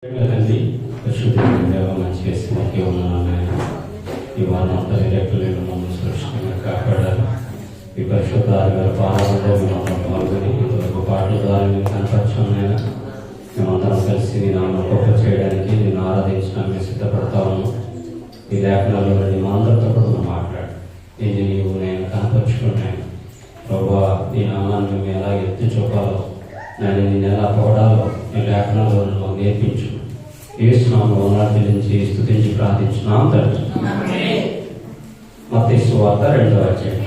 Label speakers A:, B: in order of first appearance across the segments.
A: తండ్రి పరిశుద్ధంగా మంచి చేసినట్టు ఉన్నాను. ఈ వారం అంతా రెక్కలేని మమ్మల్ని సురక్షితంగా కాపాడాలి. ఈ పరిశుద్ధాలు గారి పాలనలో మేమందరం పాల్గొని ఇంతవరకు పాటల ద్వారా మేము కనపరచుకున్నాయినా మేమందరం కలిసి నేను నాన్న గొప్ప చేయడానికి నేను ఆరాధించడానికి సిద్ధపడతా ఉన్నాను. ఈ లేఖనాల్లో మా అందరితో కూడా మాట్లాడు. ఇది నీవు నేను కనపరుచుకున్నాను. ప్రభావ నీ నామాన్ని మేము ఎలా ఎత్తి చూపాలో, నేను ఎలా పోవడాలో ఈ లేఖనాల్లో నువ్వు నేర్పించు. యేసునామములో వందనాలు చెల్లించి స్తుతించి ప్రార్థించున్నాం తండ్రి. మత్తయి సువార్త 2వ అధ్యాయం.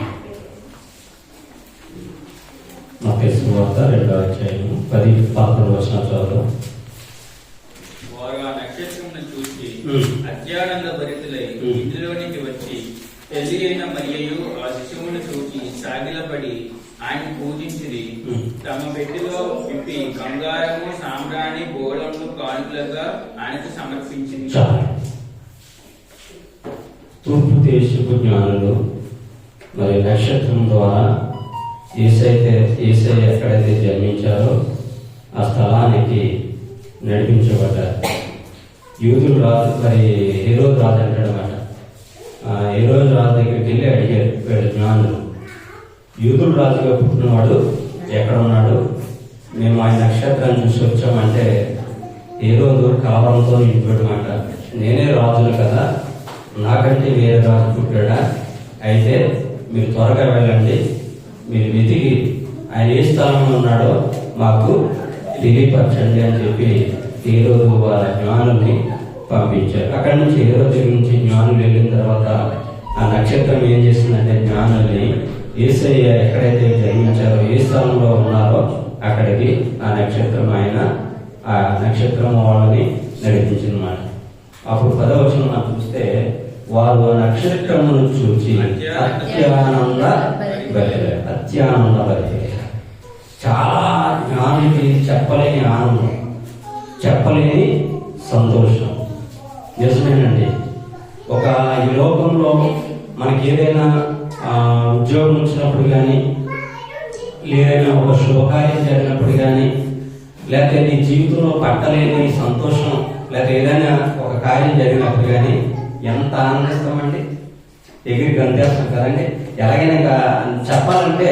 A: మత్తయి సువార్త 2వ అధ్యాయం 10-11 వచనాలు చదువుదాం.
B: వారు ఆ నక్షత్రమును చూసి అత్యానంద భరితులై ఇంటిలోనికి వచ్చి తల్లి అయిన మరియయు ఆ శిశువును చూచి సాగిలపడి ఆయన పూజించిరి. తమ పెట్టెలో విప్పి బంగారము సాంబ్రాణి బోళములు కానుకలుగా ఆయనకు సమర్పించింది.
A: తూర్పు దేశపు జ్ఞానులు మరి నక్షత్రం ద్వారా యేసయ్య ఎక్కడైతే జన్మించారో ఆ స్థలానికి నడిపించబడ్డారు. యూదులు రాజు మరి హెరోదు రాజు అంటాడనమాట. హెరోదు రాజు దగ్గరికి వెళ్ళి అడిగారు వీళ్ళ జ్ఞానులు, యూదులు రాజుగా పుట్టినవాడు ఎక్కడ ఉన్నాడు? మేము ఆయన నక్షత్రాన్ని చూసి వచ్చామంటే హెరోదు కలవరంతో ఇంటిపెట్టమాట, నేనే రాజును కదా, నాకంటే వేరే రాజు పుట్టాడా? అయితే మీరు త్వరగా వెళ్ళండి, మీరు వెతికి ఆయన ఏ స్థలంలో ఉన్నాడో మాకు తెలియపరచండి అని చెప్పి హెరోదు వాళ్ళ జ్ఞానుల్ని పంపించారు. అక్కడి నుంచి హెరోదు దగ్గర నుంచి జ్ఞానులు వెళ్ళిన తర్వాత ఆ నక్షత్రం ఏం చేసిందంటే జ్ఞానుల్ని యేసయ్య ఎక్కడైతే జన్మించారో ఏ స్థలంలో ఉన్నారో అక్కడికి ఆ నక్షత్రం వాళ్ళని నడిపించిందన్నమాట. అప్పుడు 10వ వచనం మనం చూస్తే వారు ఆ నక్షత్రమును చూచి అత్యానంద భరితులై, చాలా జ్ఞానికి చెప్పలేని ఆనందం, చెప్పలేని సంతోషం. నిజమేనండి. ఈ లోకంలో మనకి ఏదైనా ఉద్యోగం వచ్చినప్పుడు కానీ, లేదైనా ఒక శుభకార్యం జరిగినప్పుడు కానీ, లేకపోతే నీ జీవితంలో పట్టలేని సంతోషం, లేకపోతే ఏదైనా ఒక కార్యం జరిగినప్పుడు కానీ ఎంత ఆనందిస్తామండి, ఎగిరి గంతేస్తాం కదండి. ఎలాగైనా చెప్పాలంటే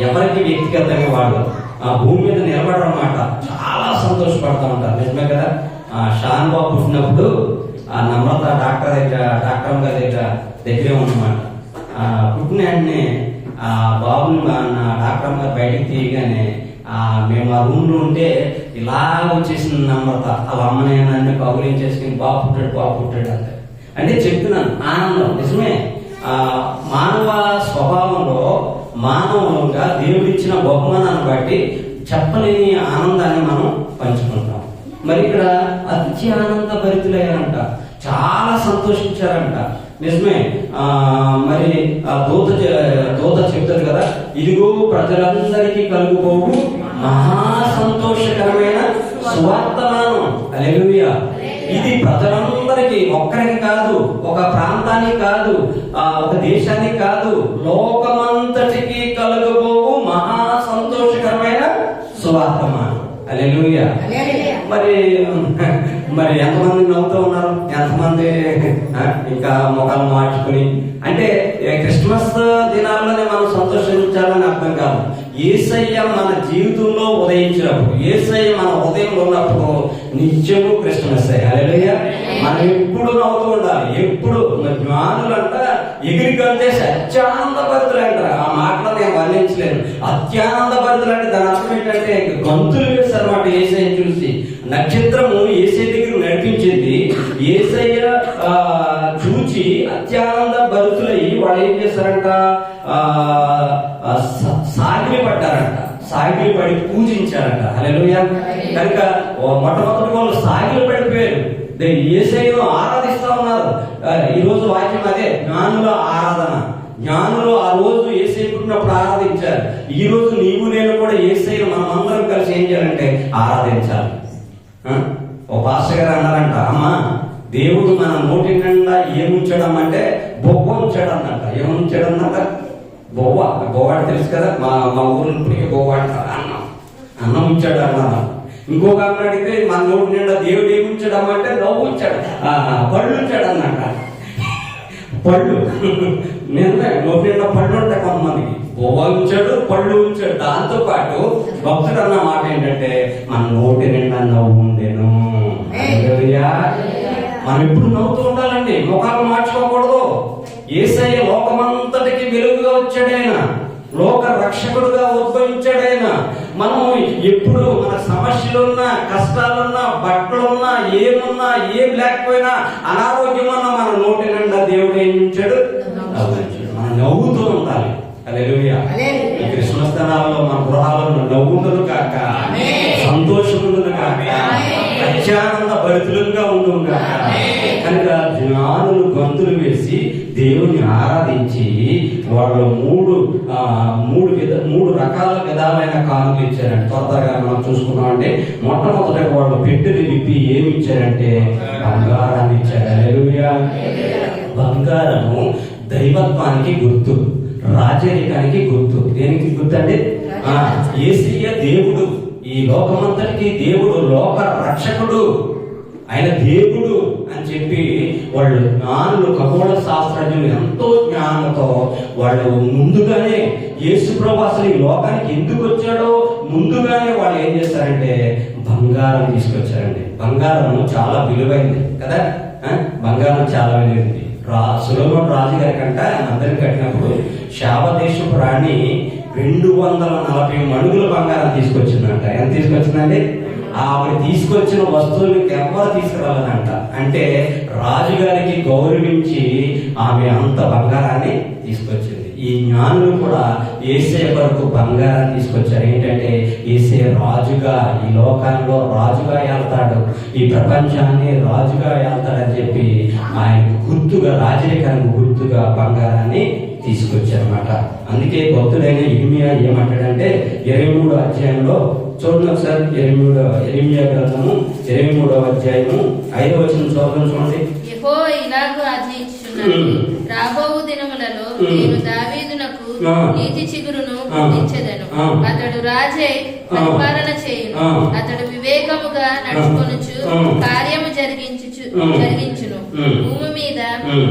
A: ఎవరికి వ్యక్తిగతంగా వాళ్ళు ఆ భూమి మీద నిలబడడం అన్నమాట చాలా సంతోషపడతా ఉంటారు. నిజమే కదా. షాన్ బాబు పుట్టినప్పుడు ఆ నమ్రత డాక్టర్ గారి దగ్గరే ఉన్నమాట. పుట్టిన వెంటనే ఆ బాబుని డాక్టర్ గారు బయటకు తీయగానే మేము ఆ రూమ్ లో ఉంటే ఇలా వచ్చేసింది నమ్రత. వాళ్ళ అమ్మని నన్ను కౌలించేసుకుని బాబు పుట్టాడు అంటే చెప్తున్నాను, ఆనందం. నిజమే. మానవ స్వభావంలో మానవులుగా దేవుడిచ్చిన బహుమానాన్ని బట్టి చెప్పలేని ఆనందాన్ని మనం పంచుకుంటాం. మరి ఇక్కడ అత్యానంద భరితులయ్యారంట, చాలా సంతోషించారంట. నిజమే. మరి దూత చెప్తారు కదా, ఇదిగో ప్రజలందరికీ కలుగుపోవు మహా సంతోషకరమైన సువార్తమానం. హల్లెలూయా. ఇది ప్రజలందరికీ, ఒక్కరికి కాదు, ఒక ప్రాంతానికి కాదు, ఒక దేశానికి కాదు, లోకమంతటికి కలుగుపోవు మహా సంతోషకరమైన సువార్తమానం. హల్లెలూయా. మరి ఎంతమంది నవ్వుతూ ఉన్నారు, ఎంతమంది ఇంకా ముఖాలు మార్చుకుని, అంటే క్రిస్మస్ దినాల్లోనే మనం సంతోషించాలని అర్థం కాదు. యేసయ్య మన జీవితంలో ఉదయించినప్పుడు, యేసయ్య మన ఉదయంలో ఉన్నప్పుడు నిత్యము క్రిస్మస్. హల్లెలూయా. మనం ఎప్పుడు నవ్వుతూ ఉండాలి. ఎప్పుడు జ్ఞానులంట ఎగిరి గంతేసి అత్యానంద భరితులు అంటారు. ఆ మాటలో నేను వర్ణించలేను. అత్యానంద భరితులు అంటే దాని అర్థం ఏంటంటే గంతులు వేశారన్నమాట. యేసయ్య చూసి నక్షత్రము యేసయ్య దగ్గర నడిపించింది. యేసయ్య చూచి అత్యానంద భరితులయ్యి వాళ్ళు ఏం చేశారంట, సాగిలి పడ్డారంట, సాగిలి పడి పూజించారంట. హల్లెలూయా. కనుక మొట్టమొదటి వాళ్ళు సాగిలి పడిపోయారు, యేసయ్యను ఆరాధిస్తా ఉన్నారు. ఈ రోజు వాక్యం అదే, జ్ఞానుల ఆరాధన. జ్ఞానులు ఆ రోజు యేసయ్య పుట్టినప్పుడు ఆరాధించారు. ఈ రోజు నీవు నేను కూడా యేసయ్యను మనం అందరం కలిసి ఏం చేయాలంటే ఆరాధించాలి. ఓ పాస్టర్ గారు అన్నారంట, అమ్మా దేవుడు మన నోటి నిండా ఏముంచడం అంటే బొవ్వ ఉంచాడన్నట. ఏముంచాడన్నట? బొవ్వ అంటే తెలుసు కదా, మా ఊరు ఇప్పటికీ బొవ్వ అంటారు. అన్నం ఉంచాడు అన్నా. ఇంకొక ఆమె అడిగితే మన నోటి నిండా దేవుడు ఏమి ఉంచాడమ్మంటే నవ్వు ఉంచాడు, పళ్ళు ఉంచాడు అన్నట. పళ్ళు నిన్న నోటి నిండా పళ్ళు ఉంటాయి కొంతమందికి, బొవ్వ ఉంచాడు, పళ్ళు ఉంచాడు. దాంతో పాటు భక్తుడు అన్న మాట ఏంటంటే మన నోటి నిండా నవ్వు ఉండేను. మనం ఎప్పుడు నవ్వుతూ ఉండాలండి, ముఖాలు మార్చుకోకూడదు. యేసయ్య లోకమంతటికి వెలుగుగా వచ్చాడైనా, లోక రక్షకుడుగా ఉద్భవించాడైనా. మనము ఎప్పుడు మన సమస్యలున్నా, కష్టాలున్నా, బట్టలున్నా, ఏమున్నా, ఏం లేకపోయినా, అనారోగ్యం ఉన్నా మన నోటి నిండా దేవుడు ఏం ఉంచాడు? నవ్వించాడు. మనం నవ్వుతూ ఉండాలి. హల్లెలూయా. ఈ క్రిస్మస్ దినాల్లో మన గృహాలలో నవ్వుండును కాక, సంతోషముండును కాక, అత్యానంద భరితులుగా ఉండును కాక. కనుక జ్ఞానులు గంతులు వేసి దేవుని ఆరాధించి వాళ్ళు మూడు రకాల విధాలైన కానుకలు ఇచ్చారంటే, త్వరగా మనం చూసుకున్నామంటే మొట్టమొదటిగా వాళ్ళు పెట్టెలు విప్పి ఏమి ఇచ్చారంటే బంగారాన్ని ఇచ్చారు. హల్లెలూయా. బంగారము దైవత్వానికి గుర్తు, రాజరికానికి గుర్తు. దేనికి గుర్తు అంటే యేసయ్య దేవుడు, ఈ లోకమంతటికి దేవుడు, లోక రక్షకుడు, ఆయన దేవుడు అని చెప్పి వాళ్ళు జ్ఞానులు, ఖగోళ శాస్త్రజ్ఞులు ఎంతో జ్ఞానంతో వాళ్ళు ముందుగానే యేసు ప్రభు అసలు ఈ లోకానికి ఎందుకు వచ్చాడో ముందుగానే వాళ్ళు ఏం చేశారంటే బంగారం తీసుకొచ్చారండి. బంగారం చాలా విలువైంది కదా, బంగారం చాలా విలువైంది. సొలొమోను రాజు గారి కంట అందరికి కట్టినప్పుడు శావదేశపు రాణి 240 మణుగుల బంగారం తీసుకొచ్చిందంట. ఎంత తీసుకొచ్చిందండి? ఆవిడ తీసుకొచ్చిన వస్తువులకి ఎవరు తీసుకురాలేదంట. అంటే రాజుగారికి గౌరవించి ఆమె అంత బంగారాన్ని తీసుకొచ్చింది. ఈ జ్ఞానులు కూడా యేసయ్య కొరకు బంగారాన్ని తీసుకొచ్చారు. ఏంటంటే యేసయ్య రాజుగా, ఈ లోకంలో రాజుగా వెళ్తాడు, ఈ ప్రపంచాన్ని రాజుగా వెళ్తాడని చెప్పి ఆయన గుర్తుగా, రాజరికానికి గుర్తుగా బంగారాన్ని తీసుకొచ్చారన్నమాట. అందుకే భక్తుడైన ఇర్మియా ఏమంటాడంటే 23వ అధ్యాయంలో చూడండి ఒకసారి. ఇర్మియా గ్రంథము 23వ అధ్యాయము 5వ వచనం చూడండి.
C: యెహోవా ఇలాగు ఆజ్ఞయించుచున్నాడు, రాబోవు దినములలో నేను దావీదునకు నీతి చిగురును పుట్టించెదను. అతడు రాజై పరిపాలన చేయును. అతడు వివేకముగా నడుచుకొనుచు కార్యము జరిగించును. భూమి మీద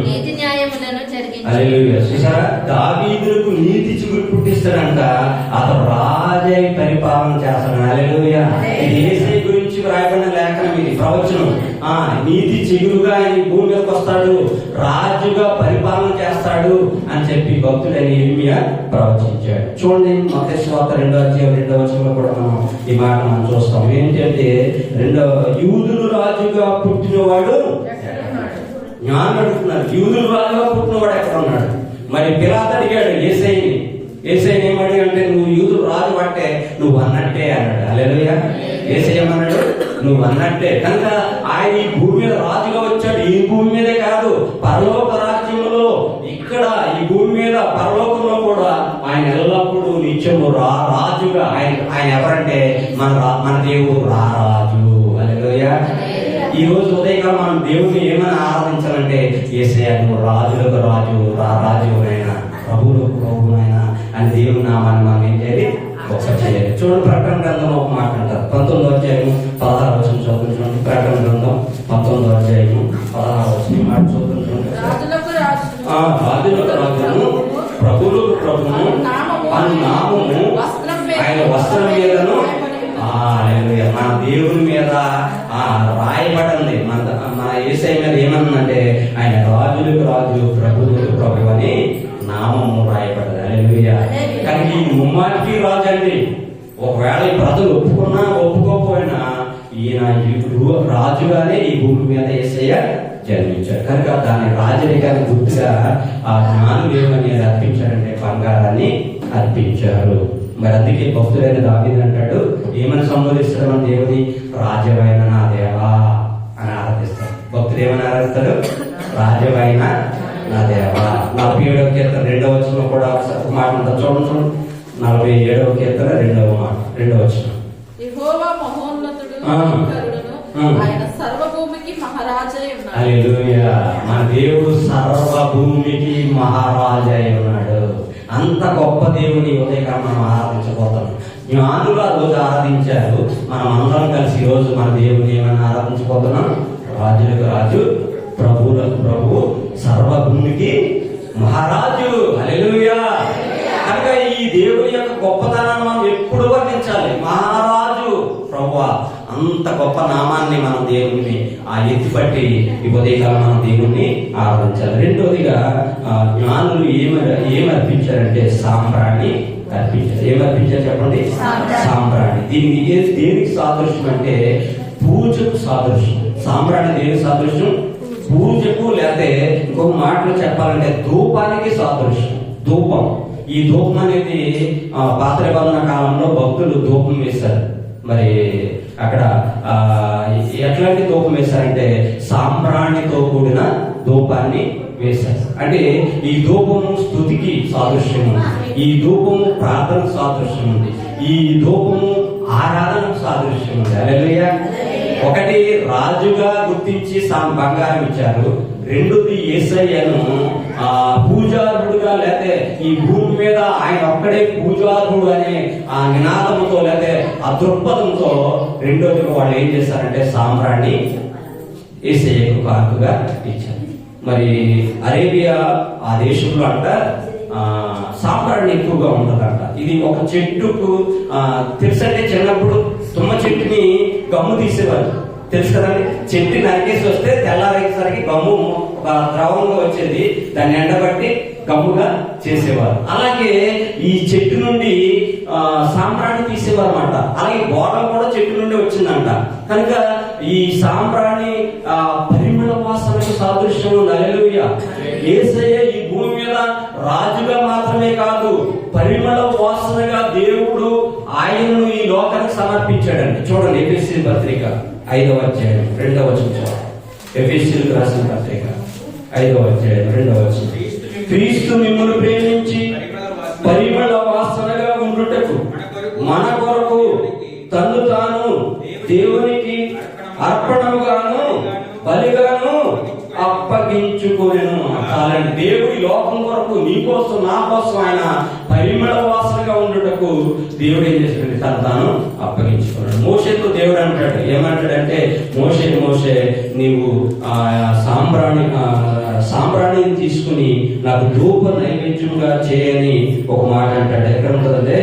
C: నీతి న్యాయములను జరిగించును.
A: దావీదునకు నీతి చిగురు పుట్టిస్తాడంట. అతడు రాజై పరిపాలన చేస్తాడు. హల్లెలూయా. ఇది యేసయ్య గురించి రాయబడిన లేఖనం, ఇది ప్రవచనం. నీతి చిగురుగా ఆయన భూమి మీదకి వస్తాడు, రాజుగా పరిపాలన చేస్తాడు అని చెప్పి భక్తుడైన ఇర్మియా ప్రవచించాడు. చూడండి మత్తయి సువార్త 2వ అధ్యాయం 2వ వచనంలో కూడా మనం ఈ మాట మనం చూస్తాం. ఏంటంటే యూదులు రాజుగా పుట్టినవాడు, జ్ఞానం అడుగుతున్నారు, యూదులు రాజుగా పుట్టినవాడు ఎక్కడ ఉన్నాడు? మరి పిలాతు అడిగాడు యేసయ్యని. యేసయ్యని ఏమడి అంటే నువ్వు యూదులు రాజు అంటే నువ్వు అన్నట్టే అన్నాడు. హల్లెలూయా. యేసయ్య ఏమన్నాడు? నువ్వు అన్నట్టే. కనుక ఆయన ఈ భూమి మీద రాజుగా వచ్చాడు. ఈ భూమి మీదే కాదు, పరలోక రాజ్యంలో, ఇక్కడ ఈ భూమి మీద పరలోకంలో కూడా ఆయన ఎల్లప్పుడూ నిత్యము రాజుగా. ఆయన ఎవరంటే మన దేవుడు రారాజు. హల్లెలూయా. ఈ రోజు ఉదయకాలం మనం దేవుని ఏమైనా ఆరాధించాలంటే యేసయ్య నువ్వు రాజులకు రాజు, రాజునైనా, ప్రభువులకు ప్రభువునైనా అని దేవుని నామాన్ని మనం ఏం చేయాలి? గొప్ప చేయాలి. చూడండి ప్రకటన గ్రంథంలో ఒక మాట అంటారు. 19వ అధ్యాయము 16వ వచనం చదువుతుంది. ప్రకటన గ్రంథం 19వ అధ్యాయము 16వ వచనం మాట చదువుతుంది.
C: రాజులకు
A: రాజును, ప్రభువులకు ప్రభువును అని నామము ఆయన వస్త్రం మీదను మన దేవుని మీద రాయబడింది. మన యేసయ్య మీద ఏమన్నంటే ఆయన రాజులకు రాజు, ప్రభువులకు ప్రభు అని నామము రాయబడ్డది. హల్లెలూయా. కానీ ఈ ముమ్మాటికి రాజు అండి. ఒకవేళ ఈ ప్రజలు ఒప్పుకున్నా ఒప్పుకోకపోయినా ఈయన రాజుగానే ఈ భూమి మీద యేసయ్య జన్మించాడు. కనుక దాని రాజరికానికి గుర్తుగా ఆ జ్ఞానులు ఏమని అర్పించారంటే బంగారాన్ని అర్పించారు. మరి అందుకే భక్తుడైన దావీదు అంటాడు, ఏమని సంబోధిస్తాడు మన దేవుని? రాజవైన నా దేవా అని ఆరాధిస్తాడు. భక్తుడు ఏమని ఆరాధిస్తాడు? రాజవైన నా దేవా. 47వ కీర్తన 2వ వచనంలో కూడా ఒక మాట ఉంటుంది. చూడండి 47వ కీర్తన 2వ వచనం.
C: యెహోవా మహోన్నతుడు, ఆయన సర్వభూమికి మహారాజై ఉన్నాడు.
A: హల్లెలూయా. మన దేవుడు సర్వభూమికి మహారాజై ఉన్నాడు. అంత గొప్ప దేవుని ఉదయకాలం మనం ఆరాధించబోతున్నాం. జ్ఞానులు ఆ రోజు ఆరాధించారు, మనం అందరం కలిసి ఈ రోజు మన దేవుని ఏమైనా ఆరాధించబోతున్నాం. రాజులకు రాజు, ప్రభువులకు ప్రభు, సర్వభూమికి మహారాజు. హల్లెలూయా. కనుక ఈ దేవుని యొక్క గొప్పతనాన్ని మనం ఎప్పుడు వర్ణించాలి. మహారాజు ప్రభువా, అంత గొప్ప నామాన్ని మనం దేవుని ఎత్తిపట్టి ఈ ఉదయకాలం మనం దేవుణ్ణి ఆరాధించాలి. రెండోదిగా జ్ఞానులు ఏమి అర్పించారంటే సాంబ్రాణి అర్పించారు. ఏమర్పించారు చెప్పండి? సాంబ్రాణి. దీనికి దేనికి సాదృశ్యం అంటే పూజకు సాదృశ్యం. సాంబ్రాణి దేనికి సాదృశ్యం? పూజకు, లేకపోతే ఇంకొక మాటలు చెప్పాలంటే ధూపానికి సాదృశ్యం. ధూపం, ఈ ధూపం అనేది పాత నిబంధన కాలంలో భక్తులు ధూపం వేశారు. మరి అక్కడ ఎట్లాంటి ధూపం వేశారంటే సాంబ్రాణితో కూడిన ధూపాన్ని వేశారు. అంటే ఈ ధూపము స్తుతికి సాదృశ్యం ఉంది, ఈ ధూపము ప్రార్థనకు సాదృశ్యం ఉంది, ఈ ధూపము ఆరాధనకు సాదృశ్యం ఉంది. హల్లెలూయా. ఒకటి రాజుగా గుర్తించి బంగారం ఇచ్చారు. రెండోది యేసయ్యను పూజారుడుగా, లేకపోతే ఈ భూమి మీద ఆయన ఒక్కడే పూజారుడు అనే ఆ నినాదంతో, లేకపోతే ఆ దృక్పథంతో రెండోది వాళ్ళు ఏం చేశారంటే సాంబ్రాణి యేసయ్యకు కానుకగా ఇచ్చారు. మరి అరేబియా ఆ దేశంలో అంట సాంబ్రాణి ఎక్కువగా ఉంటుందంట. ఇది ఒక చెట్టుకు తెలుసంటే చిన్నప్పుడు తుమ్మ చెట్టుని గమ్ము తీసేవారు, తెలుసు కదండి. చెట్టు నరికేసి వస్తే తెల్లారేసరికి గమ్ము ఒక ద్రవంగా వచ్చేది, దాన్ని ఎండబట్టి గమ్ముగా చేసేవారు. అలాగే ఈ చెట్టు నుండి సాంబ్రాణి తీసేవారు అన్నమాట. అలాగే బోడం కూడా చెట్టు నుండి వచ్చిందంట. కనుక ఈ సాంబ్రాణి పరిమళ వాసనకు సాదృశ్యం. హల్లెలూయా. యేసయ్య ఈ భూమి మీద రాజుగా మాత్రమే కాదు, పరిమళ వాసనగా దేవుడు ఆయనను ఈ లోకానికి సమర్పించాడండి. చూడండి, ఎఫెసీయుల పత్రిక 5వ అధ్యాయం 2వ వచనం. ఎఫెసీయులకు రాసిన పత్రిక 5వ అధ్యాయం 2వ వచనం. క్రీస్తు మిమ్మల్ని ప్రేమించి పరిమళ వాసనగా ఉండుటకు మన కొరకు తన్ను తాను దేవునికి అర్పణముగాను బలిగాను అప్పగించుకొనెను. అలాంటి దేవుడి లోకం కొరకు, నీ కోసం నా కోసం ఆయన పరిమళ వాసనగా ఉండుటకు దేవుడు ఏం చేస్తాడు? తను తాను అప్పగించుకున్నాడు. మోషేతో దేవుడు అంటాడు, ఏమంటాడంటే మోషే నీవు సాంబ్రాణిని తీసుకుని నాకు ధూప నైవేద్యంగా చేయని ఒక మాట అంటాడు. ఎక్కడ ఉంటుందంటే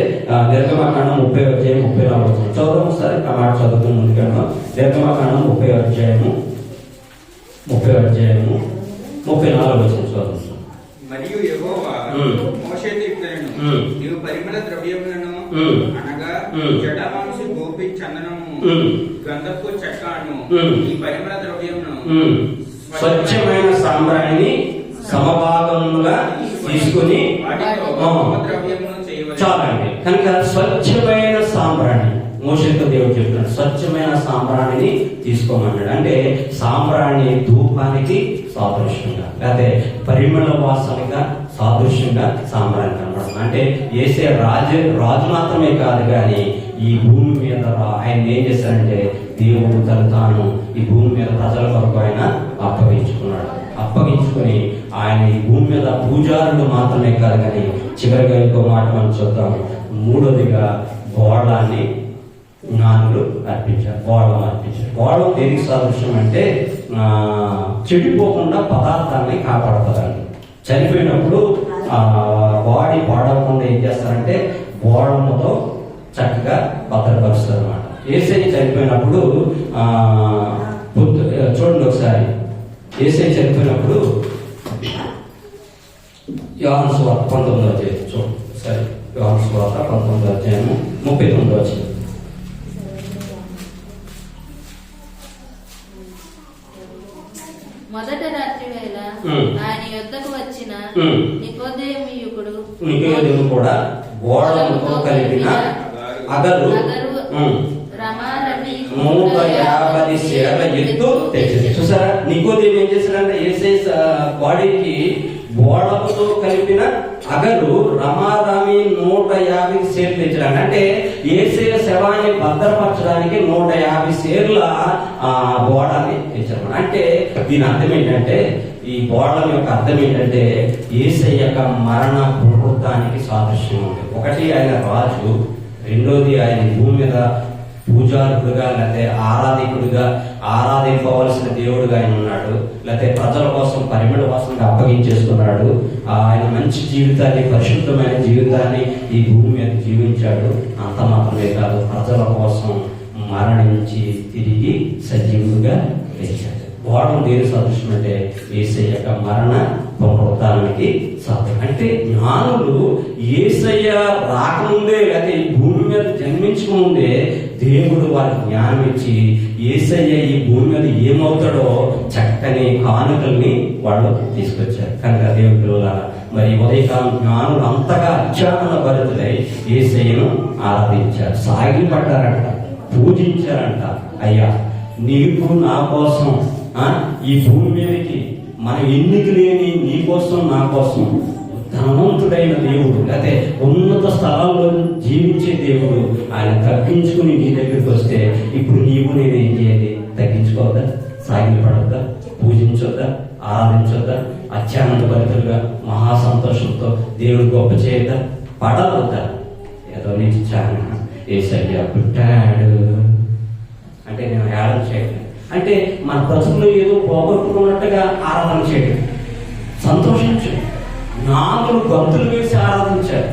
A: నిర్గమకాండం 30వ అధ్యాయం 34వ వచనం. చదువు సరే, ఆ మాట చదువుతూ ముందుకెళ్దాం. నిర్గమకాండం 30వ అధ్యాయము 34వ వచనం చదువు.
B: మరియు యెహోవా మోషేతో ఇట్లనెను, నీవు పరిమళ ద్రవ్యములను అనగా జడమాంసి, గోపి, చందనము, గంధపు చెక్కను, ఈ పరిమళ ద్రవ్యమును
A: స్వచ్ఛమైన సాంబ్రాణిని సమభాగముగా తీసుకుని చాలండి. కనుక స్వచ్ఛమైన సాంబ్రాణి మోషేతో దేవుడు చెప్తున్నాడు, స్వచ్ఛమైన సాంబ్రాణిని తీసుకోమన్నాడు. అంటే సాంబ్రాణి ధూపానికి సాదృశ్యంగా, లేకపోతే పరిమళ వాసనగా సాదృశ్యంగా సాంబ్రాణి కనబడుతుంది. అంటే యేసే రాజు మాత్రమే కాదు, కానీ ఈ భూమి మీద ఆయన ఏం చేశారంటే దేవుడు తాను ఈ భూమి మీద ప్రజల కొరకు ఆయన అప్పగించుకుని ఆయన ఈ భూమి మీద పూజారులు మాత్రమే కాదు, కానీ చివరిగా ఇంకో మాట మనం చూద్దాం. మూడోదిగా బోళాన్ని జ్ఞానులు అర్పించారు. బోళం అర్పించారు. బోళం దేనికి సాదృశ్యం అంటే చెడిపోకుండా పదార్థాన్ని కాపాడుతుందండి. చనిపోయినప్పుడు బాడీ పాడవకుండా ఏం చేస్తారంటే బోళముతో చక్కగా భద్రపరుస్తారు అన్నమాట. యేసయ్య చనిపోయినప్పుడు చూడండి ఒకసారి, యేసయ్య చనిపోయినప్పుడు యోహాను సువార్త 19వ అధ్యాయం చూడండి ఒకసారి. యోహాను సువార్త 19వ అధ్యాయము 39వ వచనం.
C: మొదట రాత్రి వేళ ఆయన యొద్దకు వచ్చిన నికోదేమీయుడు
A: కూడా బోళముతో కలిపిన అగరు 150 సేర్ల ఎత్తు తెచ్చింది. చూసారా, నికోదేము ఏం చేశాడంటే యేసయ్య బాడీకి బోళముతో కలిపిన అగరు రమారమి 150 సేర్లు తెచ్చాడు. అంటే యేసయ్య శవాన్ని భద్రపరచడానికి 150 సేర్ల బోడాన్ని తెచ్చారు. అంటే దీని అర్థం ఏంటంటే, ఈ బోడం యొక్క అర్థం ఏంటంటే యేసయ్య యొక్క మరణ పునరుద్ధానికి సాదృశ్యం ఉంది. ఒకటి ఆయన రాజు, రెండోది ఆయన భూమి మీద పూజారుడుగా లేకపోతే ఆరాధికుడిగా ఆరాధింపవలసిన దేవుడుగా ఆయన ఉన్నాడు. లేకపోతే ప్రజల కోసం పరిమళ వాసనగా అప్పగించేసుకున్నాడు. ఆయన మంచి జీవితాన్ని, పరిశుద్ధమైన జీవితాన్ని ఈ భూమి మీద జీవించాడు. అంత మాత్రమే కాదు, ప్రజల కోసం మరణించి తిరిగి సజీవుగా లేచాడు. బోడం దేని సదృశ్యం అంటే యేసయ్య యొక్క మరణ పునరుద్ధానానికి సాధ్యం. అంటే జ్ఞానులు యేసయ్య రాకముందే లేకపోతే ఈ భూమి మీద జన్మించకముందే దేవుడు వారికి జ్ఞానం ఇచ్చి యేసయ్య ఈ భూమి మీద ఏమవుతాడో చక్కని కానుకల్ని వాళ్ళు తీసుకొచ్చారు. కనుక దేవుడి పిల్లలారా, మరి ఉదయకాలం జ్ఞానులు అంతగా అత్యానంద భరితులై యేసయ్యను ఆరాధించారు, సాగిపడ్డారంట, పూజించారంట. అయ్యా, నీకు నా కోసం ఈ భూమి మీదకి మనం ఎన్నిక లేని నీ కోసం నా కోసం ధనవంతుడైన దేవుడు, లేకపోతే ఉన్నత స్థలాల్లో జీవించే దేవుడు ఆయన తగ్గించుకుని నీ దగ్గరికి వస్తే ఇప్పుడు నీవు నేనేం చేయాలి? తగ్గించుకోవద్దా? సాగిపడద్దా? పూజించొద్దా? ఆరాధించొద్దా? అత్యానంద భరితులుగా మహా సంతోషంతో దేవుడు గొప్ప చేయద్దా? పడవద్దా? ఏదో నీకు చాలా యేసయ్య పుట్టాడు అంటే నేను ఆరాధన చేయట్లేదు. అంటే మన ప్రజల్లో ఏదో పోగొట్టుకున్నట్టుగా ఆరాధన చేయడం. సంతోషించు. నాగులు గంతులు వేసి ఆరాధించారు,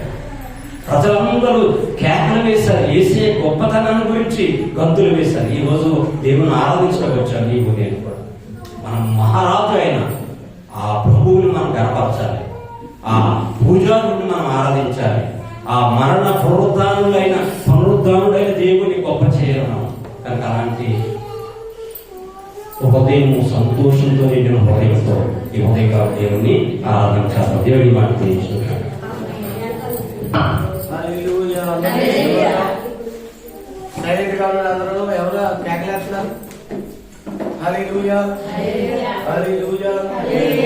A: ప్రజలందరూ కేకలు వేశారు, యేసయ్య గొప్పతనాన్ని గురించి గంతులు వేశారు. ఈ రోజు దేవుని ఆరాధించడానికి వచ్చాను. నీవు నేను కూడా మనం మహారాజు అయిన ఆ ప్రభువుని మనం గనపరచాలి, ఆ పూజారుని మనం ఆరాధించాలి, ఆ మరణ పునరుద్ధానుడైన దేవుని గొప్ప చేయడం. కనుక అలాంటి హృదయం సంతోషంతో నిండిన హృదయంతో ఈ ఉదయకాల దేవుని ఆరాధించాలి. దేవుని మాట తెలియజేస్తున్నాడు.
D: అందరూ ఎవరు కేకలేస్తున్నారు? హల్లెలూయా, హల్లెలూయా.